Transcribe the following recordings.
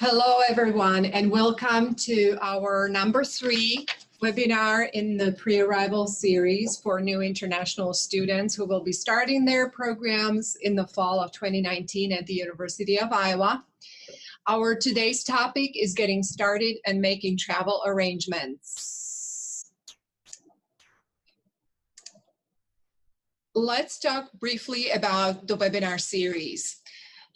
Hello, everyone, and welcome to our number 3 webinar in the pre-arrival series for new international students who will be starting their programs in the fall of 2019 at the University of Iowa. Our today's topic is getting started and making travel arrangements. Let's talk briefly about the webinar series.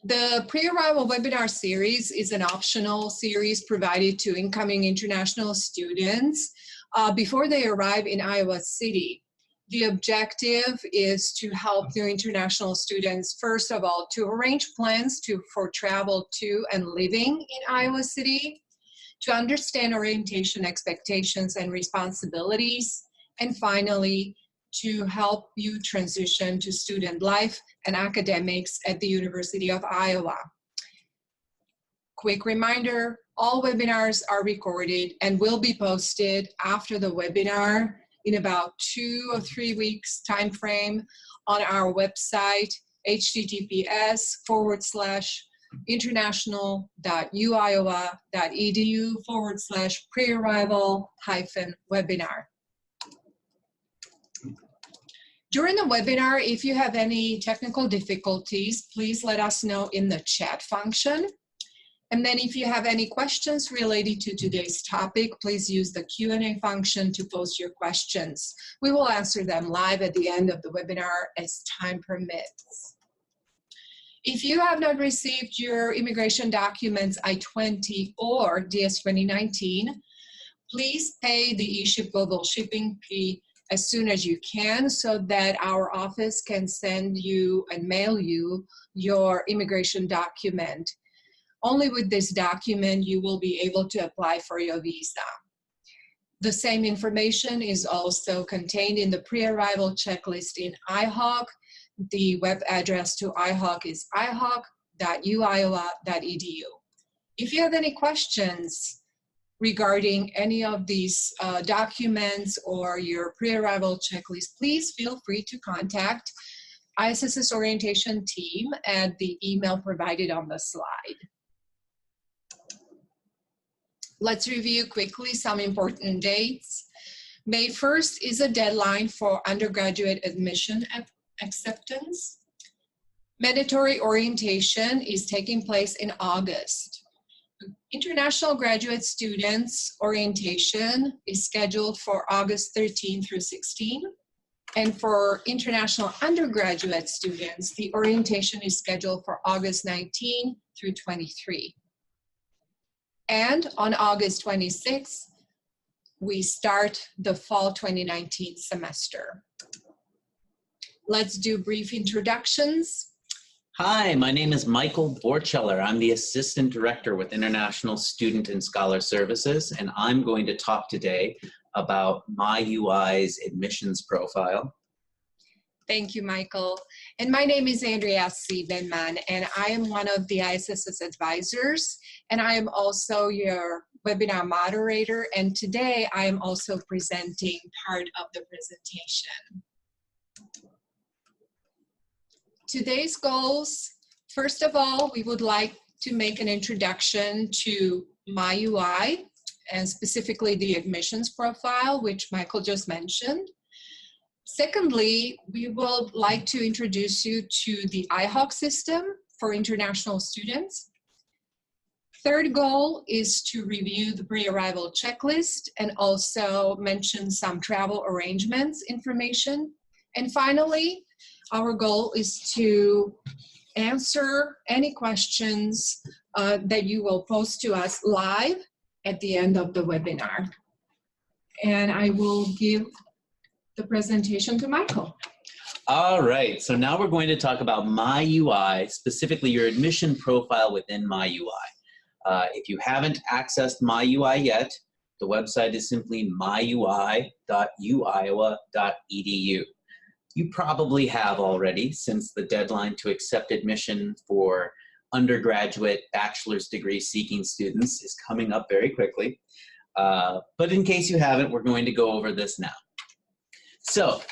The pre-arrival webinar series is an optional series provided to incoming international students before they arrive in Iowa City. The objective is to help new international students, first of all, to arrange plans for travel to and living in Iowa City, to understand orientation expectations and responsibilities, and finally, to help you transition to student life and academics at the University of Iowa. Quick reminder, all webinars are recorded and will be posted after the webinar in about 2 or 3 weeks time frame on our website, https://international.uiowa.edu/prearrival-webinar. During the webinar, if you have any technical difficulties, please let us know in the chat function. And then if you have any questions related to today's topic, please use the Q&A function to post your questions. We will answer them live at the end of the webinar as time permits. If you have not received your immigration documents I-20 or DS-2019, please pay the eShip Global Shipping fee as soon as you can so that our office can send you and mail you your immigration document. Only with this document you will be able to apply for your visa. The same information is also contained in the pre-arrival checklist in IHOG. The web address to IHOG is ihog.uiowa.edu. If you have any questions regarding any of these documents or your pre-arrival checklist, please feel free to contact ISS's orientation team at the email provided on the slide. Let's review quickly some important dates. May 1st is a deadline for undergraduate admission acceptance. Mandatory orientation is taking place in August. International graduate students orientation is scheduled for August 13 through 16. And for international undergraduate students, the orientation is scheduled for August 19 through 23. And on August 26, we start the Fall 2019 semester. Let's do brief introductions. Hi, my name is Michael Borcheller. I'm the Assistant Director with International Student and Scholar Services, and I'm going to talk today about MyUI's admissions profile. Thank you, Michael. And my name is Andrea C. Benman, and I am one of the ISS's advisors, and I am also your webinar moderator, and today I am also presenting part of the presentation. Today's goals, first of all, we would like to make an introduction to MyUI and specifically the admissions profile, which Michael just mentioned. Secondly, we would like to introduce you to the IHOG system for international students. Third goal is to review the pre-arrival checklist and also mention some travel arrangements information. And finally, our goal is to answer any questions that you will post to us live at the end of the webinar. And I will give the presentation to Michael. All right, so now we're going to talk about MyUI, specifically your admission profile within MyUI. If you haven't accessed MyUI yet, the website is simply myui.uiowa.edu. You probably have already, since the deadline to accept admission for undergraduate bachelor's degree seeking students is coming up very quickly. But in case you haven't, we're going to go over this now. So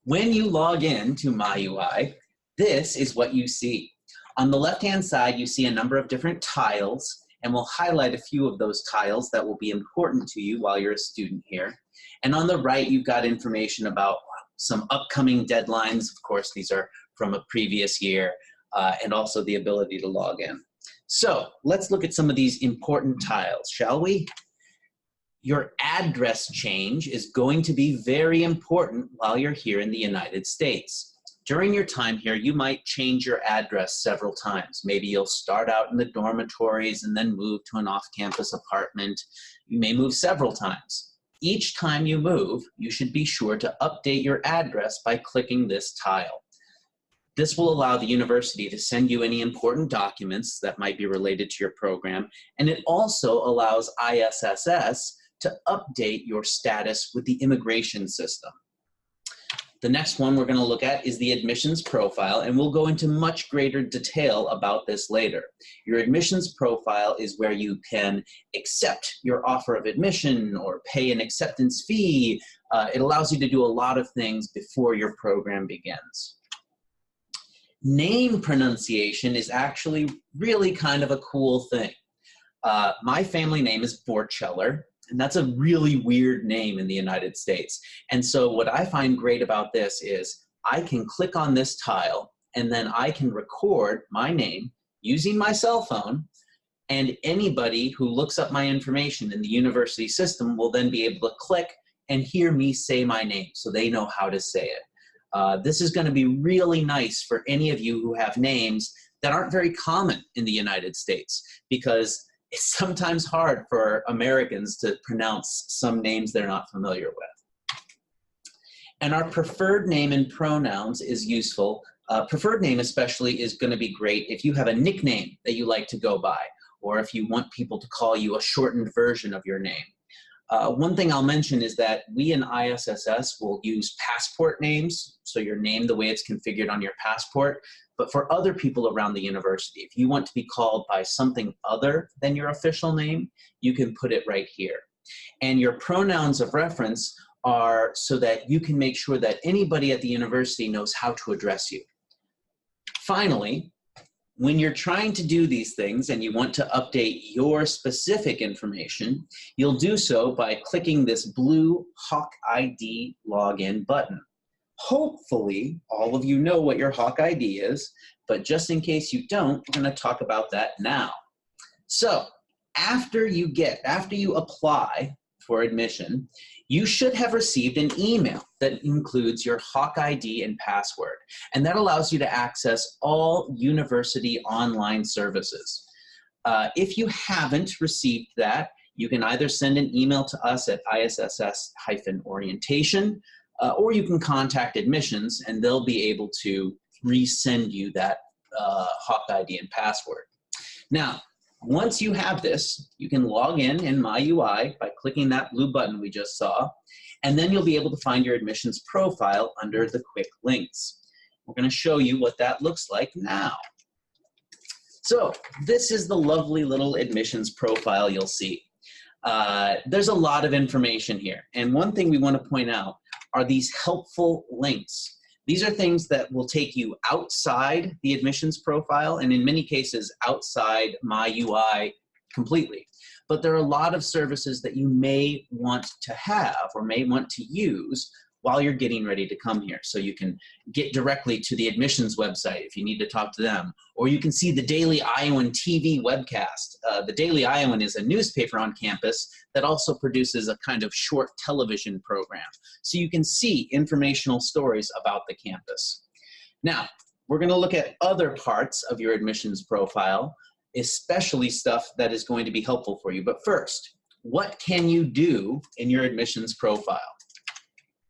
when you log in to MyUI, this is what you see. On the left-hand side, you see a number of different tiles, and we'll highlight a few of those tiles that will be important to you while you're a student here. And on the right, you've got information about some upcoming deadlines. Of course, these are from a previous year, and also the ability to log in. So let's look at some of these important tiles, shall we? Your address change is going to be very important while you're here in the United States. During your time here, you might change your address several times. Maybe you'll start out in the dormitories and then move to an off-campus apartment. You may move several times. Each time you move, you should be sure to update your address by clicking this tile. This will allow the university to send you any important documents that might be related to your program, and it also allows ISSS to update your status with the immigration system. The next one we're going to look at is the admissions profile, and we'll go into much greater detail about this later. Your admissions profile is where you can accept your offer of admission or pay an acceptance fee. It allows you to do a lot of things before your program begins. Name pronunciation is actually really kind of a cool thing. My family name is Borcheller, and that's a really weird name in the United States. And so what I find great about this is I can click on this tile and then I can record my name using my cell phone, and anybody who looks up my information in the university system will then be able to click and hear me say my name so they know how to say it. This is going to be really nice for any of you who have names that aren't very common in the United States, because it's sometimes hard for Americans to pronounce some names they're not familiar with. And our preferred name and pronouns is useful. Preferred name especially is going to be great if you have a nickname that you like to go by, or if you want people to call you a shortened version of your name. One thing I'll mention is that we in ISSS will use passport names, so your name the way it's configured on your passport. But for other people around the university, if you want to be called by something other than your official name, you can put it right here. And your pronouns of reference are so that you can make sure that anybody at the university knows how to address you. Finally, when you're trying to do these things and you want to update your specific information, you'll do so by clicking this blue Hawk ID login button. Hopefully, all of you know what your Hawk ID is, but just in case you don't, we're going to talk about that now. So, after you apply for admission, you should have received an email that includes your Hawk ID and password, and that allows you to access all university online services. If you haven't received that, you can either send an email to us at ISSS-orientation, or you can contact admissions and they'll be able to resend you that Hawk ID and password. Now, once you have this, you can log in MyUI by clicking that blue button we just saw, and then you'll be able to find your admissions profile under the quick links. We're going to show you what that looks like now. So this is the lovely little admissions profile you'll see. There's a lot of information here, and one thing we want to point out are these helpful links. These are things that will take you outside the admissions profile, and in many cases outside MyUI completely. But there are a lot of services that you may want to have or may want to use while you're getting ready to come here. So you can get directly to the admissions website if you need to talk to them, or you can see the Daily Iowan TV webcast. The Daily Iowan is a newspaper on campus that also produces a kind of short television program. So you can see informational stories about the campus. Now, we're going to look at other parts of your admissions profile, especially stuff that is going to be helpful for you. But first, what can you do in your admissions profile?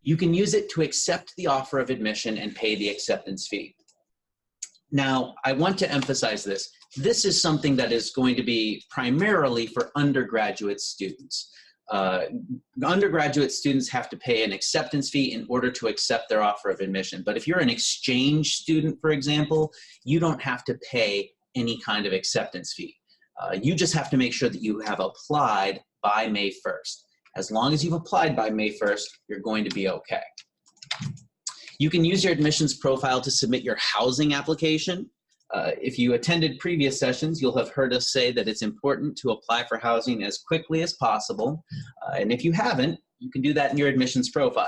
You can use it to accept the offer of admission and pay the acceptance fee. Now, I want to emphasize this. This is something that is going to be primarily for undergraduate students. Undergraduate students have to pay an acceptance fee in order to accept their offer of admission. But if you're an exchange student, for example, you don't have to pay any kind of acceptance fee. You just have to make sure that you have applied by May 1st. As long as you've applied by May 1st, you're going to be okay. You can use your admissions profile to submit your housing application. If you attended previous sessions, you'll have heard us say that it's important to apply for housing as quickly as possible. And if you haven't, you can do that in your admissions profile.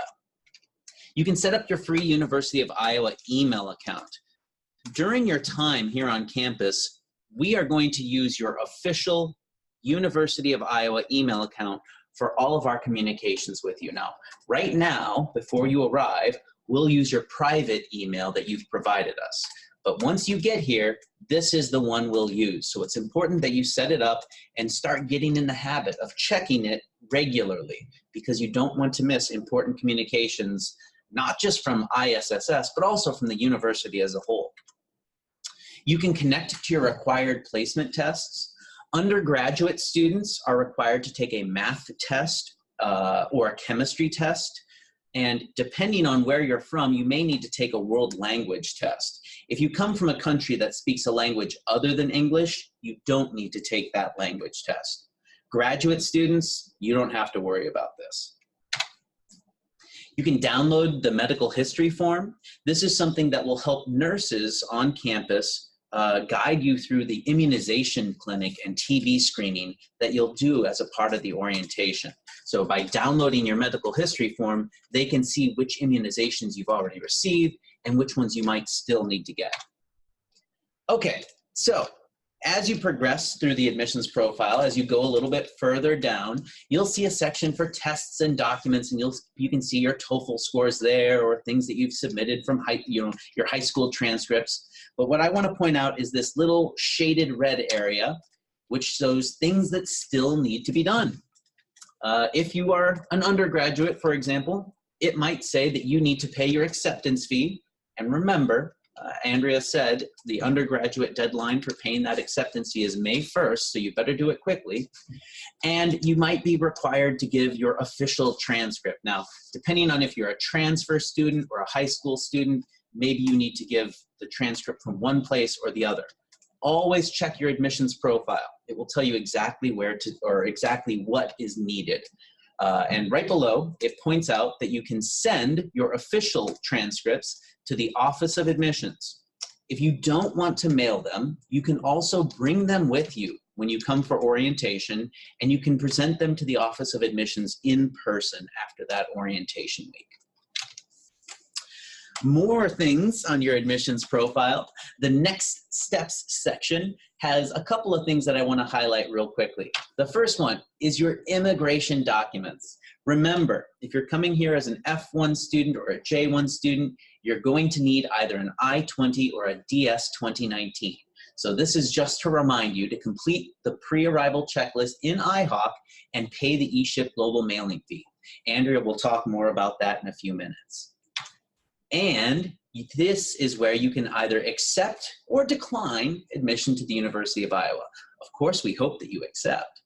You can set up your free University of Iowa email account. During your time here on campus, we are going to use your official University of Iowa email account for all of our communications with you. Now, right now, before you arrive, we'll use your private email that you've provided us. But once you get here, this is the one we'll use. So it's important that you set it up and start getting in the habit of checking it regularly, because you don't want to miss important communications, not just from ISSS, but also from the university as a whole. You can connect to your required placement tests. Undergraduate students are required to take a math test or a chemistry test. And depending on where you're from, you may need to take a world language test. If you come from a country that speaks a language other than English, you don't need to take that language test. Graduate students, you don't have to worry about this. You can download the medical history form. This is something that will help nurses on campus guide you through the immunization clinic and TB screening that you'll do as a part of the orientation. So by downloading your medical history form, they can see which immunizations you've already received and which ones you might still need to get. Okay, so as you progress through the admissions profile, as you go a little bit further down, you'll see a section for tests and documents, and you can see your TOEFL scores there, or things that you've submitted from your high school transcripts. But what I want to point out is this little shaded red area, which shows things that still need to be done. If you are an undergraduate, for example, it might say that you need to pay your acceptance fee. And remember, Andrea said the undergraduate deadline for paying that acceptance fee is May 1st, so you better do it quickly. And you might be required to give your official transcript. Now, depending on if you're a transfer student or a high school student, maybe you need to give the transcript from one place or the other. Always check your admissions profile. It will tell you exactly where to, or exactly what is needed. And right below, it points out that you can send your official transcripts to the Office of Admissions. If you don't want to mail them, you can also bring them with you when you come for orientation, and you can present them to the Office of Admissions in person after that orientation week. More things on your admissions profile. The next steps section has a couple of things that I want to highlight real quickly. The first one is your immigration documents. Remember, if you're coming here as an F1 student or a J1 student, you're going to need either an I-20 or a DS-2019. So this is just to remind you to complete the pre-arrival checklist in IHOC and pay the eShip global mailing fee. Andrea will talk more about that in a few minutes. And this is where you can either accept or decline admission to the University of Iowa. Of course, we hope that you accept.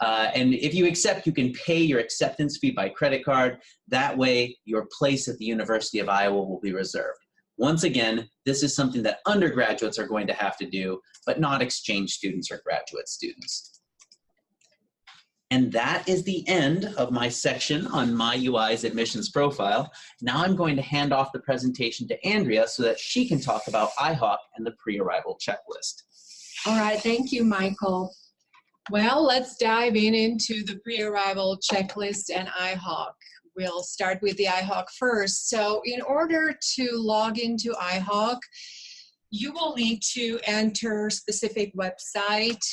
And if you accept, you can pay your acceptance fee by credit card. That way, your place at the University of Iowa will be reserved. Once again, this is something that undergraduates are going to have to do, but not exchange students or graduate students. And that is the end of my section on MyUI's admissions profile. Now I'm going to hand off the presentation to Andrea so that she can talk about IHOC and the pre-arrival checklist. All right, thank you, Michael. Well, let's dive into the pre-arrival checklist and IHOC. We'll start with the IHOC first. So in order to log into IHOC, you will need to enter specific website,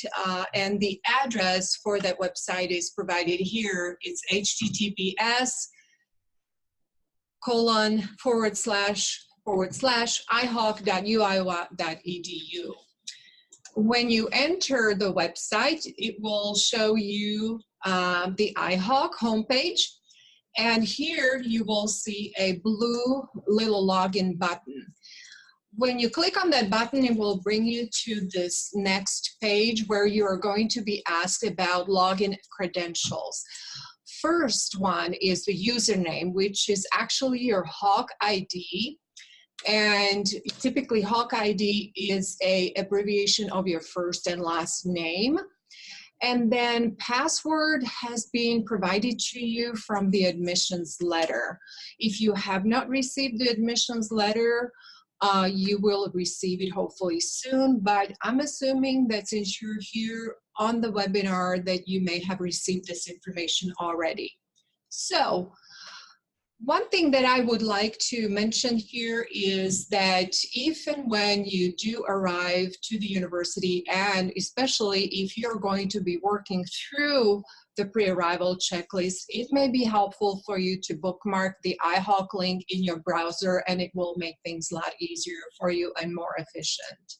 and the address for that website is provided here. It's https://ihoc.uiowa.edu. When you enter the website, it will show you the IHOC homepage, and here you will see a blue little login button. When you click on that button, it will bring you to this next page where you are going to be asked about login credentials. First one is the username, which is actually your HAWK ID. And typically HAWK ID is an abbreviation of your first and last name. And then password has been provided to you from the admissions letter. If you have not received the admissions letter, You will receive it hopefully soon, but I'm assuming that since you're here on the webinar that you may have received this information already. So one thing that I would like to mention here is that if and when you do arrive to the university, and especially if you're going to be working through the pre-arrival checklist, it may be helpful for you to bookmark the iHawk link in your browser, and it will make things a lot easier for you and more efficient.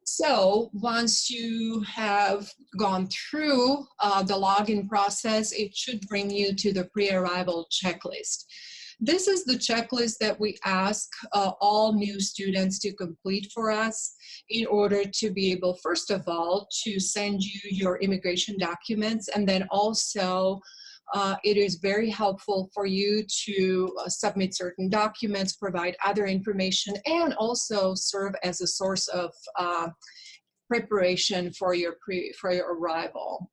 So once you have gone through the login process, it should bring you to the pre-arrival checklist. This is the checklist that we ask all new students to complete for us in order to be able, first of all, to send you your immigration documents, and then also it is very helpful for you to submit certain documents, provide other information, and also serve as a source of preparation for your arrival.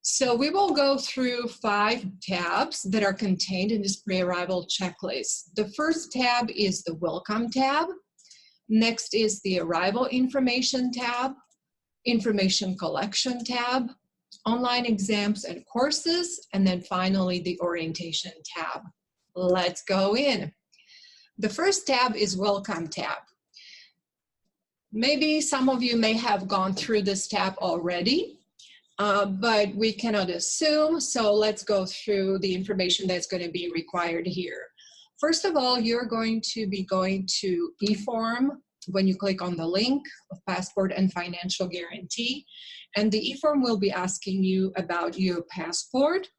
So we will go through 5 tabs that are contained in this pre-arrival checklist. The first tab is the Welcome tab. Next is the Arrival Information tab, Information Collection tab, Online Exams and Courses, and then finally the Orientation tab. Let's go in. The first tab is Welcome tab. Maybe some of you may have gone through this tab already, but we cannot assume, so let's go through the information that's going to be required here. First of all, you're going to be going to eForm when you click on the link of Passport and Financial Guarantee, and the eForm will be asking you about your passport.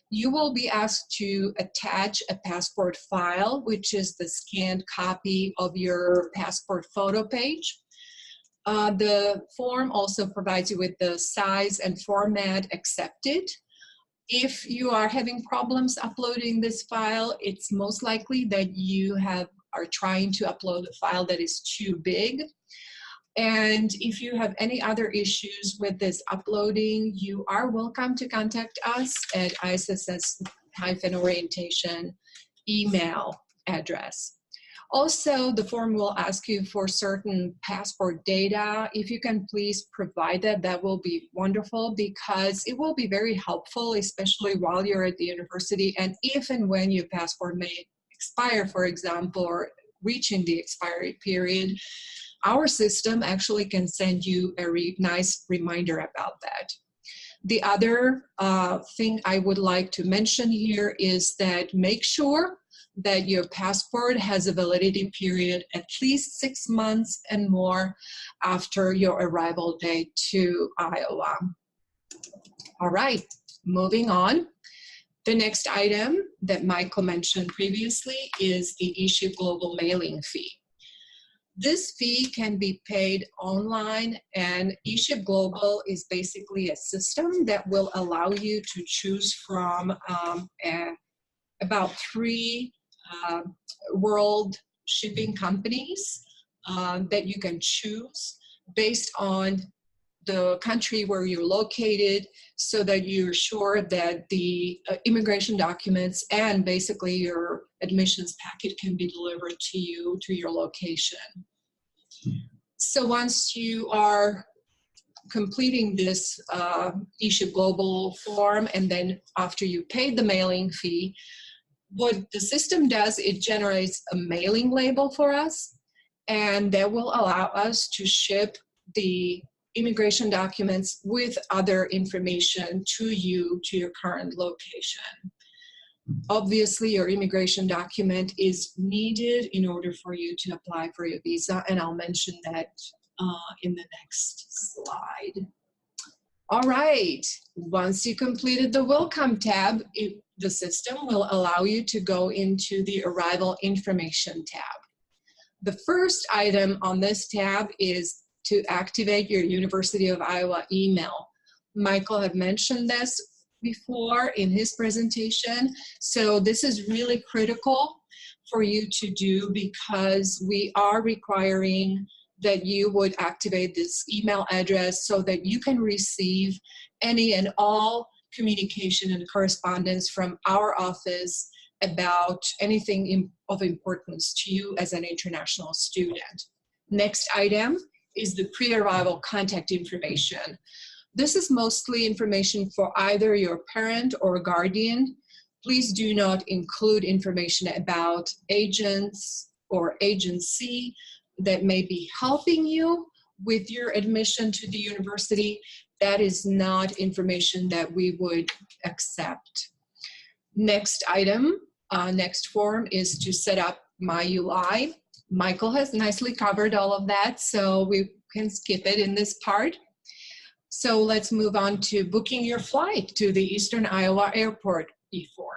You will be asked to attach a passport file, which is the scanned copy of your passport photo page. The form also provides you with the size and format accepted. If you are having problems uploading this file, it's most likely that you are trying to upload a file that is too big. And if you have any other issues with this uploading, you are welcome to contact us at ISSS-orientation email address. Also, the form will ask you for certain passport data. If you can please provide that, that will be wonderful, because it will be very helpful, especially while you're at the university, and if and when your passport may expire, for example, or reaching the expiry period, our system actually can send you a nice reminder about that. The other thing I would like to mention here is that make sure that your passport has a validity period at least 6 months and more after your arrival date to Iowa. All right, moving on. The next item that Michael mentioned previously is the eShip Global mailing fee. This fee can be paid online, and eShip Global is basically a system that will allow you to choose from about 3 world shipping companies that you can choose based on the country where you're located, so that you're sure that the immigration documents and basically your admissions packet can be delivered to you to your location. So once you are completing this eShip Global form, and then after you paid the mailing fee, what the system does, it generates a mailing label for us, and that will allow us to ship the immigration documents with other information to you, to your current location. Obviously, your immigration document is needed in order for you to apply for your visa, and I'll mention that in the next slide. All right, once you completed the Welcome tab, the system will allow you to go into the Arrival Information tab. The first item on this tab is to activate your University of Iowa email. Michael had mentioned this before in his presentation, so this is really critical for you to do, because we are requiring that you would activate this email address so that you can receive any and all communication and correspondence from our office about anything of importance to you as an international student. Next item is the pre-arrival contact information. This is mostly information for either your parent or guardian. Please do not include information about agents or agency that may be helping you with your admission to the university. That is not information that we would accept. Next item, next form is to set up My UI. Michael has nicely covered all of that, so we can skip it in this part. So let's move on to booking your flight to the Eastern Iowa Airport e-form.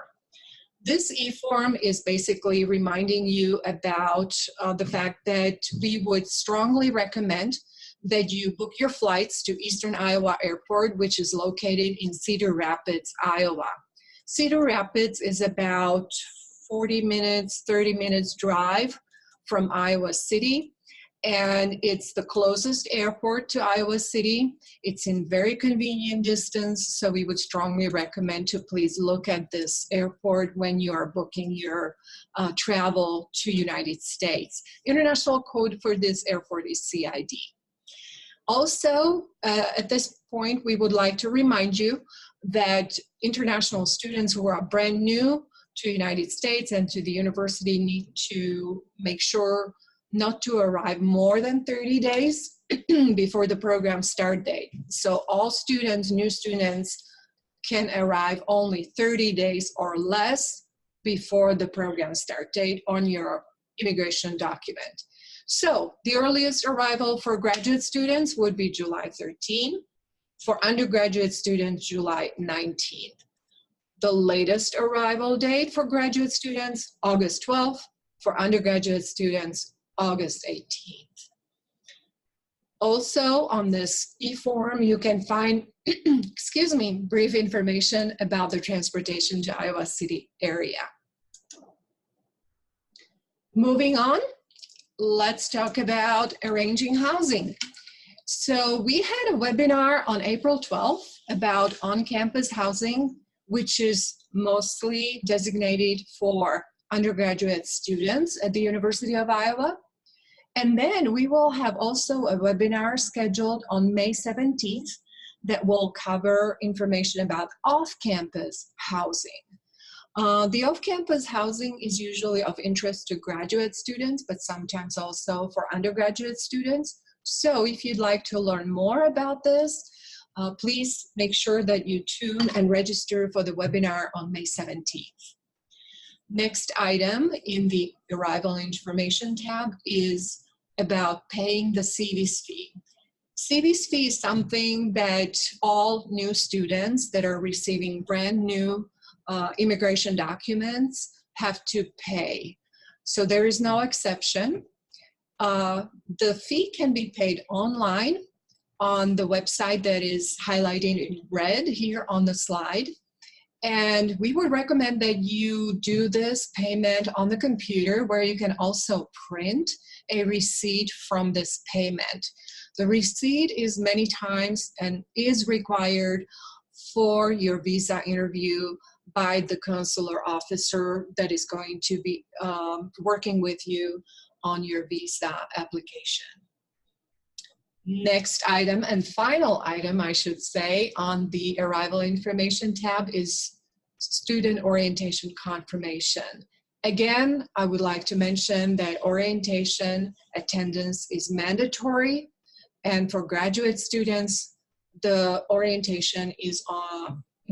This e-form is basically reminding you about the fact that we would strongly recommend that you book your flights to Eastern Iowa Airport, which is located in Cedar Rapids, Iowa. Cedar Rapids is about 40 minutes, 30 minutes drive from Iowa City, and it's the closest airport to Iowa City. It's in very convenient distance, so we would strongly recommend to please look at this airport when you are booking your travel to United States. International code for this airport is CID. Also, at this point, we would like to remind you that international students who are brand new to United States and to the university need to make sure not to arrive more than 30 days before the program start date. So all students, new students, can arrive only 30 days or less before the program start date on your immigration document. So the earliest arrival for graduate students would be July 13. For undergraduate students, July 19th. The latest arrival date for graduate students, August 12th. For undergraduate students, August 18th. Also on this e-form, you can find, excuse me, brief information about the transportation to Iowa City area. Moving on, let's talk about arranging housing. So we had a webinar on April 12th about on-campus housing, which is mostly designated for undergraduate students at the University of Iowa. And then we will have also a webinar scheduled on May 17th that will cover information about off-campus housing. The off-campus housing is usually of interest to graduate students, but sometimes also for undergraduate students. So if you'd like to learn more about this, please make sure that you tune and register for the webinar on May 17th. Next item in the Arrival Information tab is about paying the CVS fee. CVS fee is something that all new students that are receiving brand new immigration documents have to pay. So there is no exception. The fee can be paid online on the website that is highlighted in red here on the slide. And we would recommend that you do this payment on the computer, where you can also print a receipt from this payment. The receipt is many times and is required for your visa interview by the consular officer that is going to be working with you on your visa application. Next item, and final item, I should say, on the Arrival Information tab is Student Orientation Confirmation. Again, I would like to mention that orientation attendance is mandatory, and for graduate students, the orientation is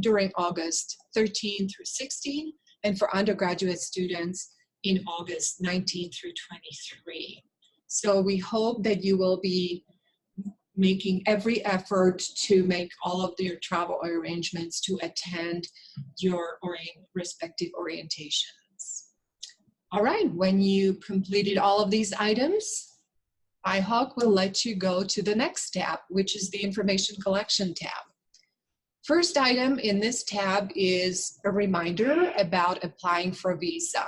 during August 13 through 16, and for undergraduate students in August 19 through 23. So we hope that you will be making every effort to make all of your travel arrangements to attend your respective orientations. All right, when you completed all of these items, IHOC will let you go to the next tab, which is the Information Collection tab. First item in this tab is a reminder about applying for a visa.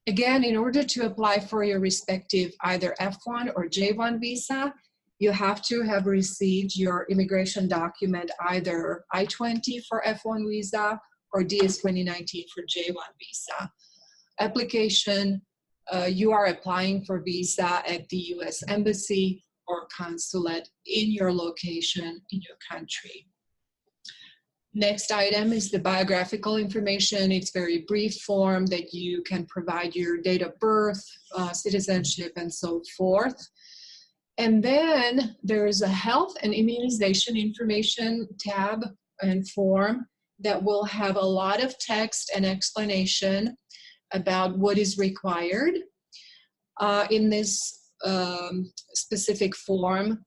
Again, in order to apply for your respective either F1 or J1 visa, you have to have received your immigration document, either I-20 for F1 visa or DS-2019 for J1 visa. application, you are applying for visa at the U.S. Embassy or consulate in your location in your country. Next item is the biographical information. It's a very brief form that you can provide your date of birth, citizenship, and so forth. And then there is a health and immunization information tab and form that will have a lot of text and explanation about what is required in this specific form.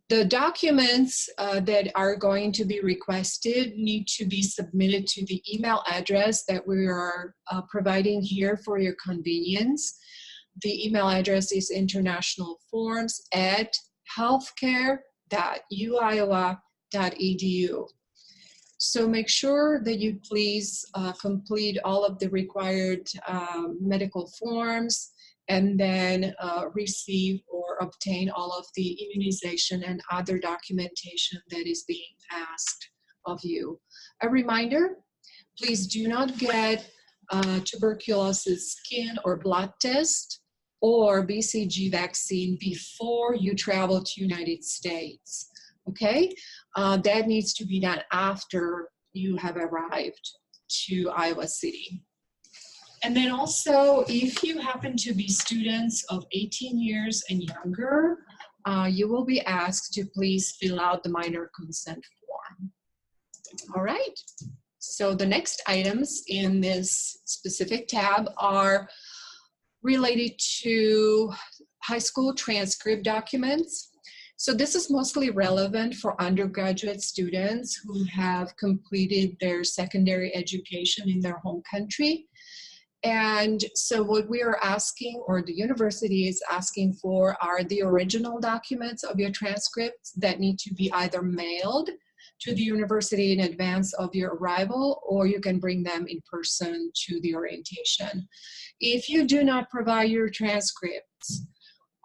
The documents that are going to be requested need to be submitted to the email address that we are providing here for your convenience. The email address is internationalforms@healthcare.uiowa.edu. So make sure that you please complete all of the required medical forms and then receive or obtain all of the immunization and other documentation that is being asked of you. A reminder, please do not get tuberculosis skin or blood test or BCG vaccine before you travel to United States, okay? That needs to be done after you have arrived to Iowa City. And then also, if you happen to be students of 18 years and younger, you will be asked to please fill out the minor consent form. All right, so the next items in this specific tab are related to high school transcript documents. So this is mostly relevant for undergraduate students who have completed their secondary education in their home country. And so what we are asking, or the university is asking for, are the original documents of your transcripts that need to be either mailed to the university in advance of your arrival, or you can bring them in person to the orientation. If you do not provide your transcripts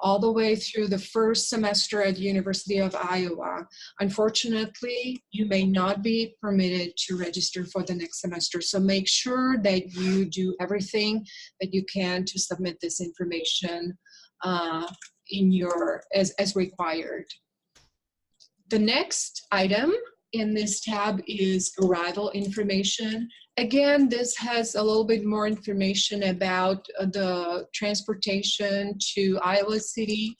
all the way through the first semester at the University of Iowa, unfortunately, you may not be permitted to register for the next semester. So make sure that you do everything that you can to submit this information as required. The next item in this tab is arrival information. Again, this has a little bit more information about the transportation to Iowa City.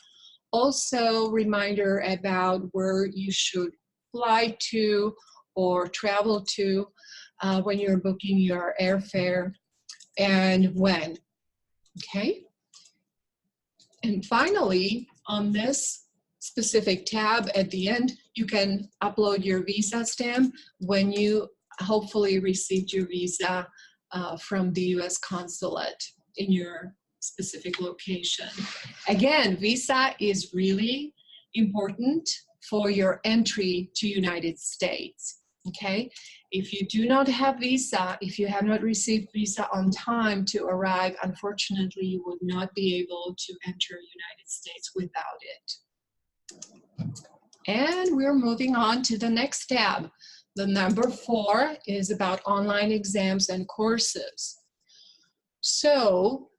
Also, reminder about where you should fly to or travel to when you're booking your airfare and when, okay? And finally, on this specific tab at the end, you can upload your visa stamp when you hopefully received your visa from the U.S. consulate in your specific location. Again, visa is really important for your entry to United States, okay? If you do not have visa, if you have not received visa on time to arrive, unfortunately, you would not be able to enter United States without it. And we're moving on to the next tab. The number 4 is about online exams and courses. So,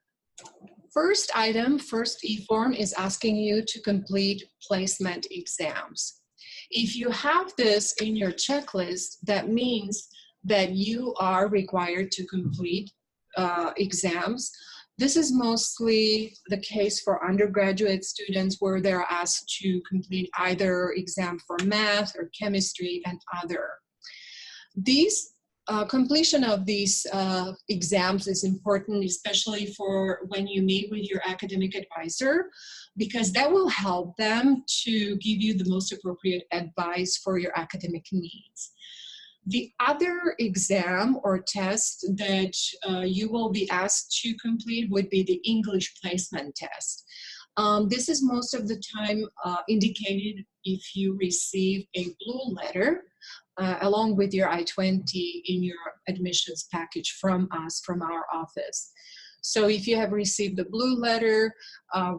first item, first e-form is asking you to complete placement exams. If you have this in your checklist, that means that you are required to complete exams. This is mostly the case for undergraduate students where they're asked to complete either exam for math or chemistry and other. Completion of these exams is important, especially for when you meet with your academic advisor, because that will help them to give you the most appropriate advice for your academic needs. The other exam or test that you will be asked to complete would be the English placement test. This is most of the time indicated if you receive a blue letter along with your I-20 in your admissions package from us, from our office. So if you have received the blue letter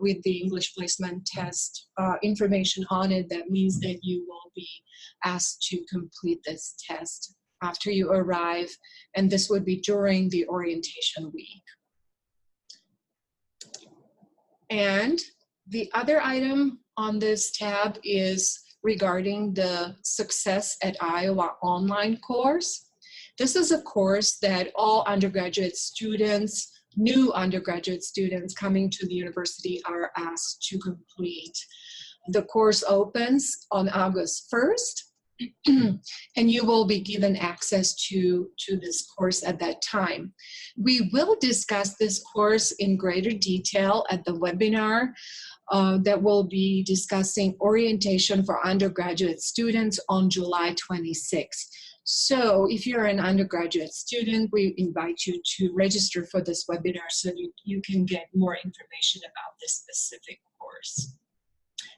with the English placement test information on it, that means that you will be asked to complete this test after you arrive, and this would be during the orientation week. And the other item on this tab is regarding the Success at Iowa online course. This is a course that all undergraduate students, new undergraduate students coming to the university are asked to complete. The course opens on August 1st, and you will be given access to this course at that time. We will discuss this course in greater detail at the webinar that will be discussing orientation for undergraduate students on July 26th. So if you're an undergraduate student, we invite you to register for this webinar so you can get more information about this specific course.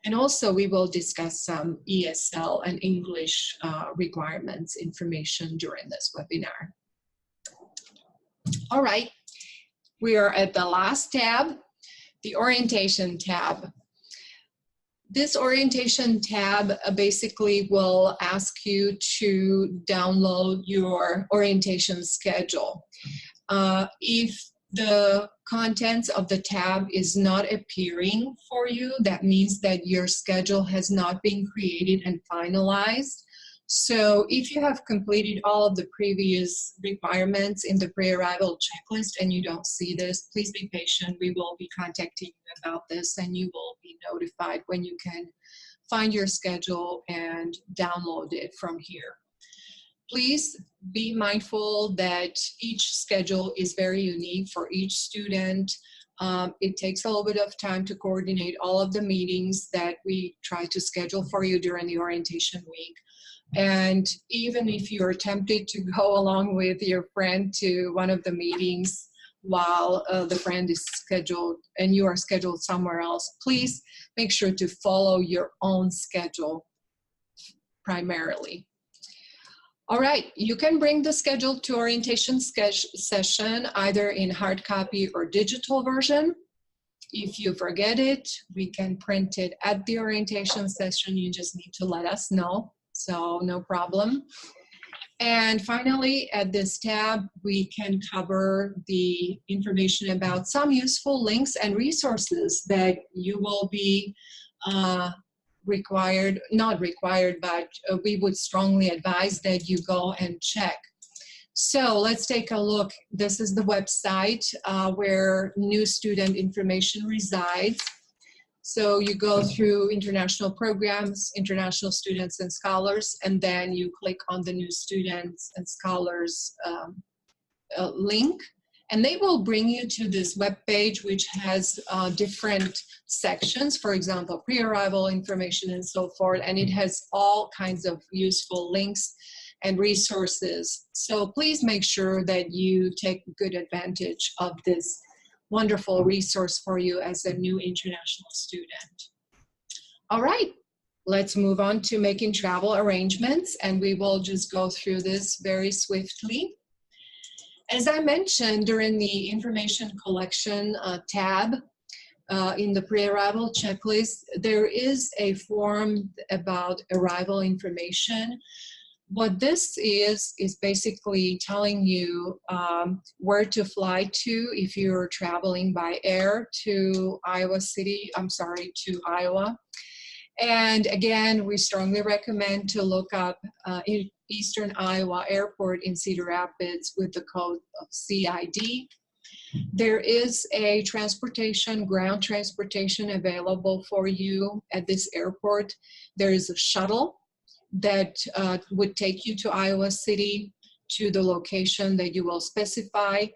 And also we will discuss some ESL and English requirements information during this webinar. All right, we are at the last tab, the orientation tab. This orientation tab basically will ask you to download your orientation schedule. If the contents of the tab is not appearing for you, that means that your schedule has not been created and finalized. So if you have completed all of the previous requirements in the pre-arrival checklist and you don't see this, please be patient. We will be contacting you about this and you will be notified when you can find your schedule and download it from here. Please be mindful that each schedule is very unique for each student. It takes a little bit of time to coordinate all of the meetings that we try to schedule for you during the orientation week. And even if you're tempted to go along with your friend to one of the meetings while the friend is scheduled and you are scheduled somewhere else, please make sure to follow your own schedule primarily. All right, you can bring the schedule to orientation session either in hard copy or digital version. If you forget it, we can print it at the orientation session. You just need to let us know, so no problem. And finally, at this tab, we can cover the information about some useful links and resources that you will be not required, but we would strongly advise that you go and check. So let's take a look. This is the website where new student information resides. So you go through international programs, international students and scholars, and then you click on the new students and scholars link. And they will bring you to this web page, which has different sections, for example, pre-arrival information and so forth. And it has all kinds of useful links and resources. So please make sure that you take good advantage of this wonderful resource for you as a new international student. All right, let's move on to making travel arrangements, and we will just go through this very swiftly. As I mentioned during the information collection tab in the pre-arrival checklist, there is a form about arrival information. What this is basically telling you where to fly to if you're traveling by air to Iowa. And again, we strongly recommend to look up Eastern Iowa Airport in Cedar Rapids with the code of CID. There is a ground transportation available for you at this airport. There is a shuttle that would take you to Iowa City to the location that you will specify.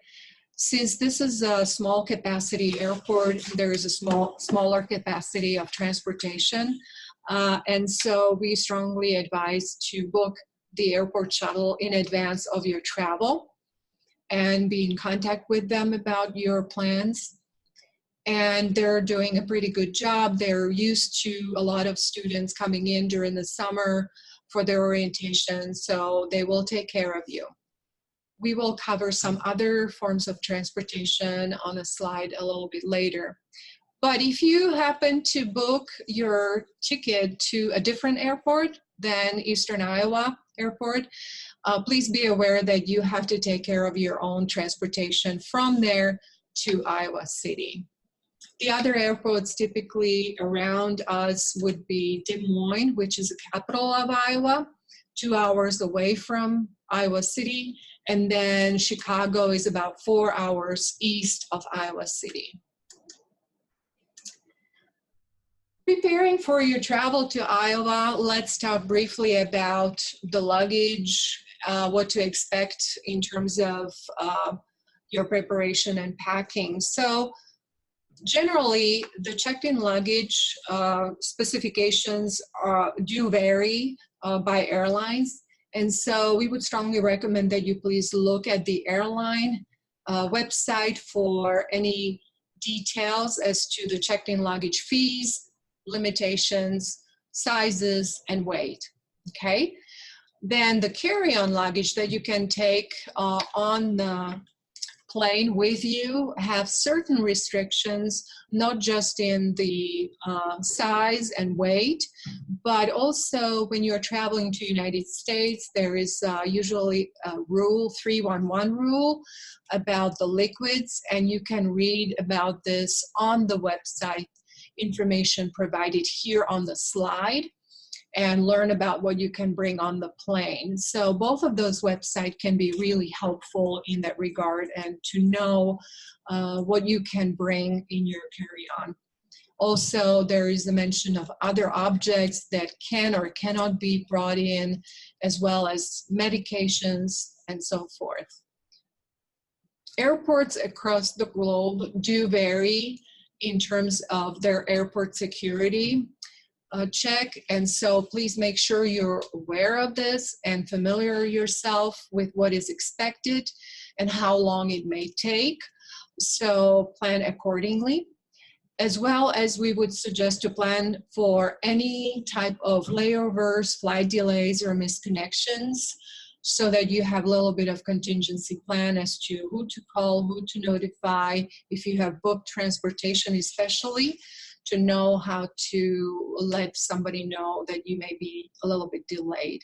Since this is a small capacity airport, there is a smaller capacity of transportation. And so we strongly advise to book the airport shuttle in advance of your travel and be in contact with them about your plans. And they're doing a pretty good job. They're used to a lot of students coming in during the summer for their orientation, so they will take care of you. We will cover some other forms of transportation on a slide a little bit later. But if you happen to book your ticket to a different airport than Eastern Iowa Airport, please be aware that you have to take care of your own transportation from there to Iowa City. The other airports typically around us would be Des Moines, which is the capital of Iowa, 2 hours away from Iowa City, and then Chicago is about 4 hours east of Iowa City. Preparing for your travel to Iowa, let's talk briefly about the luggage, what to expect in terms of your preparation and packing. So generally, the checked-in luggage specifications do vary by airlines. And so we would strongly recommend that you please look at the airline website for any details as to the checked-in luggage fees, limitations, sizes, and weight, okay? Then the carry-on luggage that you can take on the plane with you have certain restrictions, not just in the size and weight, but also when you're traveling to United States, there is usually a rule, 311 rule, about the liquids, and you can read about this on the website, information provided here on the slide, and learn about what you can bring on the plane. So both of those websites can be really helpful in that regard, and to know what you can bring in your carry-on. Also, there is a mention of other objects that can or cannot be brought in, as well as medications and so forth. Airports across the globe do vary in terms of their airport security check, and so please make sure you're aware of this and familiar yourself with what is expected and how long it may take, so plan accordingly. As well as we would suggest to plan for any type of layovers, flight delays, or misconnections, so that you have a little bit of contingency plan as to who to call, who to notify, if you have booked transportation especially, to know how to let somebody know that you may be a little bit delayed.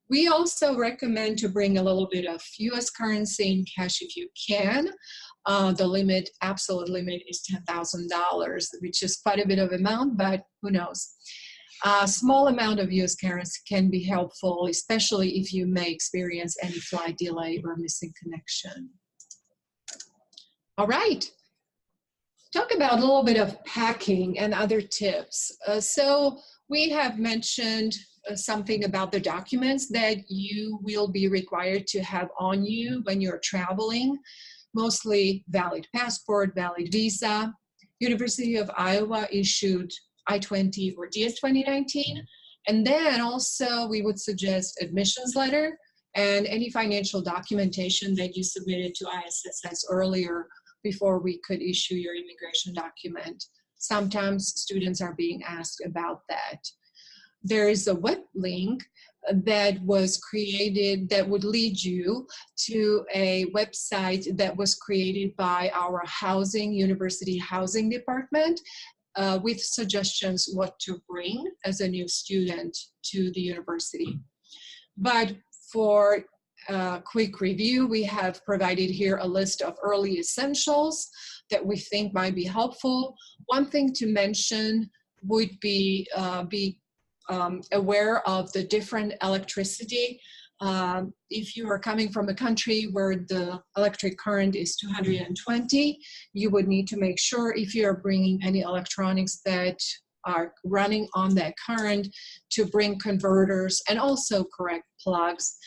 We also recommend to bring a little bit of US currency in cash if you can. The limit, absolute limit, is $10,000, which is quite a bit of amount, but who knows. A small amount of US currency can be helpful, especially if you may experience any flight delay or missing connection. All right. Talk about a little bit of packing and other tips. So we have mentioned something about the documents that you will be required to have on you when you're traveling, mostly valid passport, valid visa. University of Iowa issued I-20 or DS-2019. And then also we would suggest admissions letter and any financial documentation that you submitted to ISSS earlier before we could issue your immigration document. Sometimes students are being asked about that. There is a web link that was created that would lead you to a website that was created by our university housing department with suggestions what to bring as a new student to the university. But for quick review, we have provided here a list of early essentials that we think might be helpful. One thing to mention would be aware of the different electricity. If you are coming from a country where the electric current is 220, you would need to make sure, if you are bringing any electronics that are running on that current, to bring converters and also correct plugs,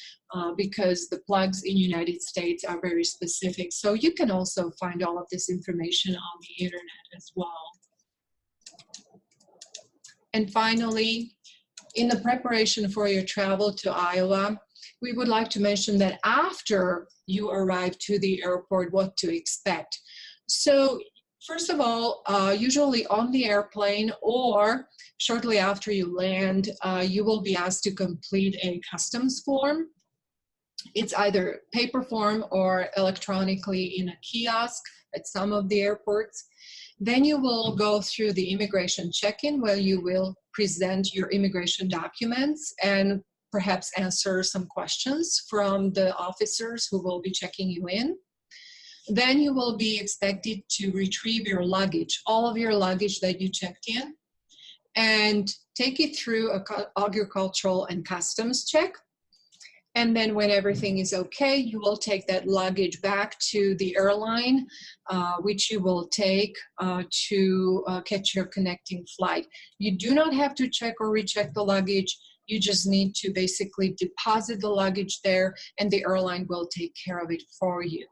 because the plugs in the United States are very specific. So you can also find all of this information on the internet as well. And finally, in the preparation for your travel to Iowa, we would like to mention that after you arrive to the airport, what to expect. So first of all, usually on the airplane or shortly after you land, you will be asked to complete a customs form. It's either paper form or electronically in a kiosk at some of the airports. Then you will go through the immigration check-in where you will present your immigration documents and perhaps answer some questions from the officers who will be checking you in. Then you will be expected to retrieve your luggage, all of your luggage that you checked in, and take it through a agricultural and customs check. And then when everything is okay, you will take that luggage back to the airline, which you will take to catch your connecting flight. You do not have to check or recheck the luggage. You just need to basically deposit the luggage there, and the airline will take care of it for you.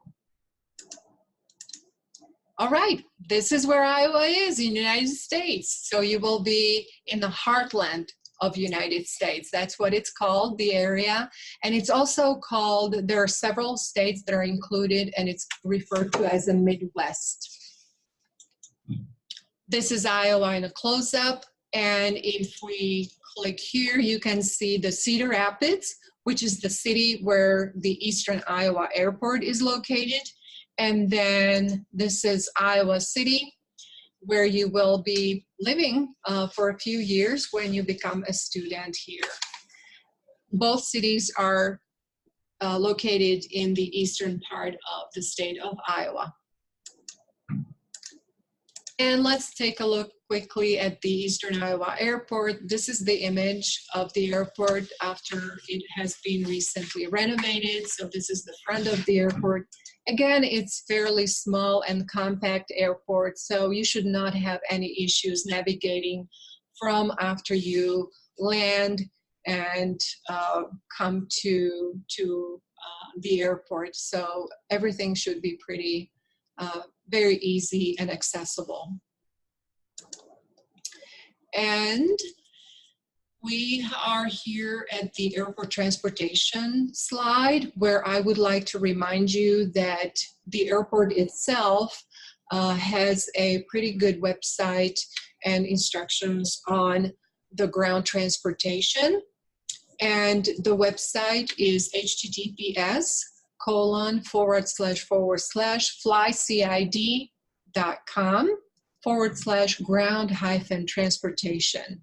All right, this is where Iowa is in the United States. So you will be in the heartland of United States. That's what it's called, the area. And it's also called, there are several states that are included, and it's referred to as the Midwest. This is Iowa in a close-up. And if we click here, you can see the Cedar Rapids, which is the city where the Eastern Iowa Airport is located. And then this is Iowa City, where you will be living for a few years when you become a student here. Both cities are located in the eastern part of the state of Iowa. And let's take a look quickly at the Eastern Iowa Airport. This is the image of the airport after it has been recently renovated. So this is the front of the airport. Again, it's fairly small and compact airport, so you should not have any issues navigating from after you land and come to the airport. So everything should be pretty, very easy and accessible. And we are here at the airport transportation slide, where I would like to remind you that the airport itself has a pretty good website and instructions on the ground transportation. And the website is https://flycid.com/ground-transportation.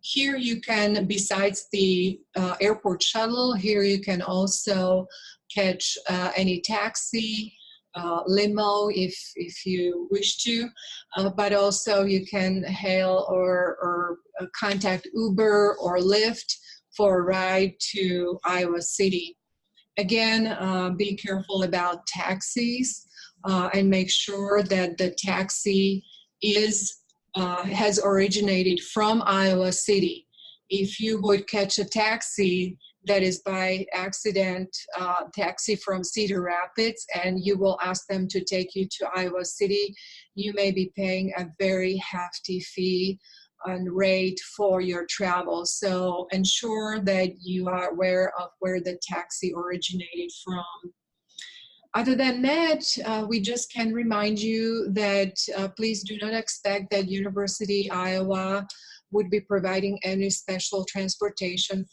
Here you can, besides the airport shuttle, here you can also catch any taxi, limo if you wish to, but also you can hail or contact Uber or Lyft for a ride to Iowa City. Again, be careful about taxis and make sure that the taxi has originated from Iowa City. If you would catch a taxi that is by accident taxi from Cedar Rapids and you will ask them to take you to Iowa City, you may be paying a very hefty fee and rate for your travel. So ensure that you are aware of where the taxi originated from. Other than that, we just can remind you that please do not expect that University Iowa would be providing any special transportation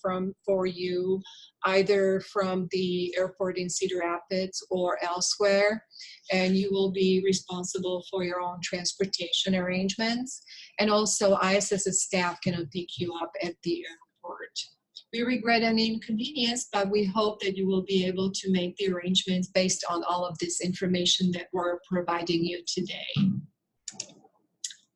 for you, either from the airport in Cedar Rapids or elsewhere, and you will be responsible for your own transportation arrangements. And also ISS's staff cannot pick you up at the airport. We regret any inconvenience, but we hope that you will be able to make the arrangements based on all of this information that we're providing you today.